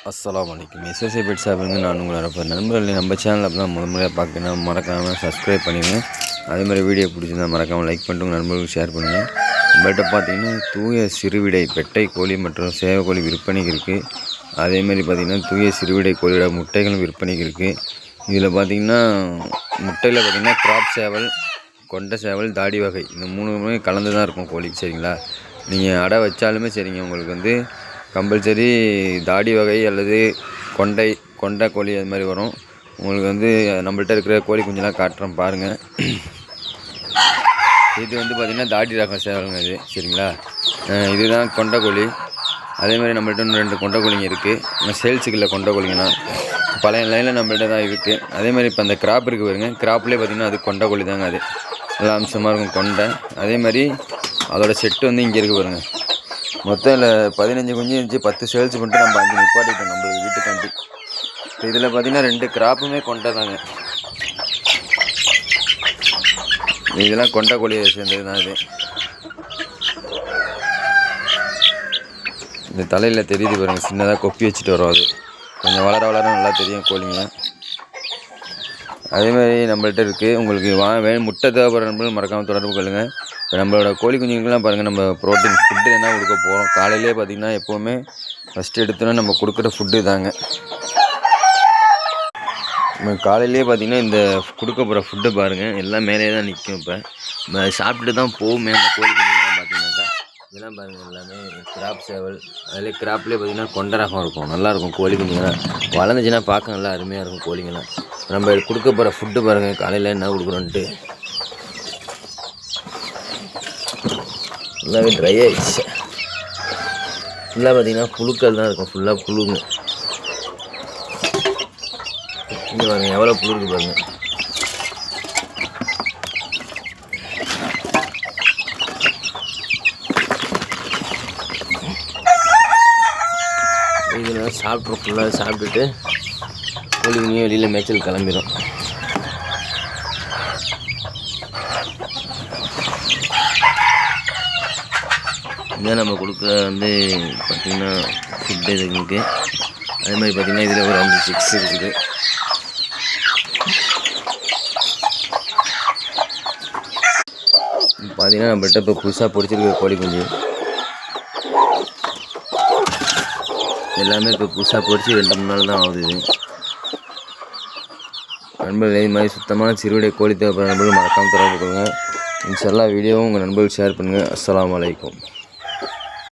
அஸ்ஸலாமு அலைக்கும். SSA bed ஷாப்லேருந்து நான் உங்களை வரப்போ நண்பர்களே, நம்ம சேனலில் அப்போ தான் முறையாக பார்க்கணும், மறக்காமல் சப்ஸ்கிரைப் பண்ணிடுங்க. அதே மாதிரி வீடியோ பிடிச்சிருந்தா மறக்காமல் லைக் பண்ணிட்டு உங்கள் நண்பர்களுக்கு ஷேர் பண்ணுங்கள். நம்மள்கிட்ட பார்த்தீங்கன்னா தூய சிறுவிடை பெட்டை கோழி மற்றும் சேவை கோழி விற்பனைக்கு இருக்குது. அதேமாதிரி பார்த்திங்கன்னா தூய சிறுவிடை கோழியோட முட்டைகளும் விற்பனைக்கு இருக்குது. இதில் பார்த்திங்கன்னா முட்டையில் பார்த்திங்கன்னா கிராப் சேவல், கொண்ட சேவல், தாடி வகை இந்த மூணுமே கலந்து தான் இருக்கும் கோழிக்கு. சரிங்களா, நீங்கள் அடை வச்சாலுமே சரிங்க, உங்களுக்கு கம்பல்சரி தாடி வகை அல்லது கொண்டை கோழி அது மாதிரி வரும். உங்களுக்கு நம்மள்கிட்ட இருக்கிற கோழி குஞ்செல்லாம் காட்டுறோம் பாருங்கள். இது பார்த்திங்கன்னா தாடி ரகம் சேவலுங்க இது. சரிங்களா, இதுதான் கொண்டை கோழி. அதேமாதிரி நம்மள்கிட்ட இன்னும் 2 கொண்டை கோழிங்க இருக்குது. நம்ம சேல்ஸுக்கு இல்லை கொண்டை கோழிங்கலாம் பழைய லைனில் நம்மள்கிட்ட தான் இருக்குது. அதேமாதிரி இப்போ அந்த கிராப் இருக்குது பாருங்க, கிராப்லேயே பார்த்திங்கன்னா அது கொண்டை கோழி தாங்க. அது நல்லா அம்சமாக இருக்கும் கொண்டை. அதேமாதிரி அதோடய செட்டு இங்கே இருக்குது பாருங்கள். மொத்தம் இல்லை 15 குஞ்சு இருந்துச்சு, 10 சேல்ஸ் பண்ணிட்டு நம்ம 5 நிப்பாட்டிட்டோம் நம்மளுக்கு வீட்டுக்காண்டி. இப்போ இதில் பார்த்திங்கன்னா 2 கிராப்புமே கொண்டை தாங்க. இதெல்லாம் கொண்டை கோழியை சேர்ந்தது தான். இது இந்த தலையில் தெரியுது பாருங்கள், சின்னதாக கொப்பி வச்சுட்டு வரும். அது கொஞ்சம் வளர நல்லா தெரியும் கோழிங்க. அதேமாதிரி நம்மள்கிட்ட இருக்குது. உங்களுக்கு முட்டை தேவைப்படுற நண்பர்கள் மறக்காமல் தொடர்பு கொள்ளுங்கள். இப்போ நம்மளோட கோழி குஞ்சுங்களுக்கெல்லாம் பாருங்கள், நம்ம ப்ரோட்டீன் ஃபுட்டு என்ன கொடுக்க போகிறோம். காலையிலே பார்த்திங்கன்னா எப்போவுமே ஃபஸ்ட்டு எடுத்தோன்னா நம்ம கொடுக்குற ஃபுட்டு தாங்க. நம்ம காலையிலே பார்த்திங்கன்னா இந்த கொடுக்க போகிற ஃபுட்டு பாருங்கள், எல்லாம் மேலே தான் நிற்கும். இப்போ சாப்பிட்டுட்டு தான் போகுமே அந்த கோழி குஞ்சுங்கெல்லாம் பார்த்திங்கனாக்கா. இதெல்லாம் பாருங்கள், எல்லாமே கிராப் சேவல். அதிலே கிராப்லேயே பார்த்திங்கன்னா கொண்ட ரகம் இருக்கும், நல்லாயிருக்கும் கோழி குஞ்சுங்கெல்லாம். வளர்ந்துச்சுன்னா பார்க்க நல்லா அருமையாக இருக்கும் கோழிங்கெல்லாம். நம்ம கொடுக்க போகிற ஃபுட்டு பாருங்கள், காலையில் என்ன கொடுக்குறோன்ட்டு ஃபுல்லாகவே ட்ரை ஆகிடுச்சு. ஃபுல்லாக பார்த்திங்கன்னா புழுக்கள் தான் இருக்கும், ஃபுல்லாக புழுங்க. இங்கே பாருங்கள் எவ்வளோ புழு இருக்குது பாருங்கள். இதெல்லாம் சாப்பிட்றோம், ஃபுல்லாக சாப்பிட்டுட்டு கோழிங்களையும் வெளியில் மேய்ச்சல் கிளம்பிடும். இதான் நம்ம கொடுக்குற பார்த்திங்கன்னா ஃபுட்டு இதுக்கு. அதே மாதிரி பார்த்திங்கன்னா இதில் ஒரு 5 6 இருக்குது. பார்த்திங்கன்னா நம்மள்கிட்ட இப்போ புதுசாக பிடிச்சிருக்க கோழி குஞ்சு எல்லாமே இப்போ புதுசாக பொறிச்சு 2-3 நாள் தான் ஆகுது. இது நண்பர்கள் இது மாதிரி சுத்தமான சிறுவிடை கோழி தேவைப்படுற நண்பர்கள் மறக்காமல் தொடர்பு கொள்ளுங்கள். இன்ஷா அல்லாஹ் வீடியோவும் உங்கள் நண்பர்கள் ஷேர் பண்ணுங்கள். அஸ்ஸலாமு அலைக்கும்.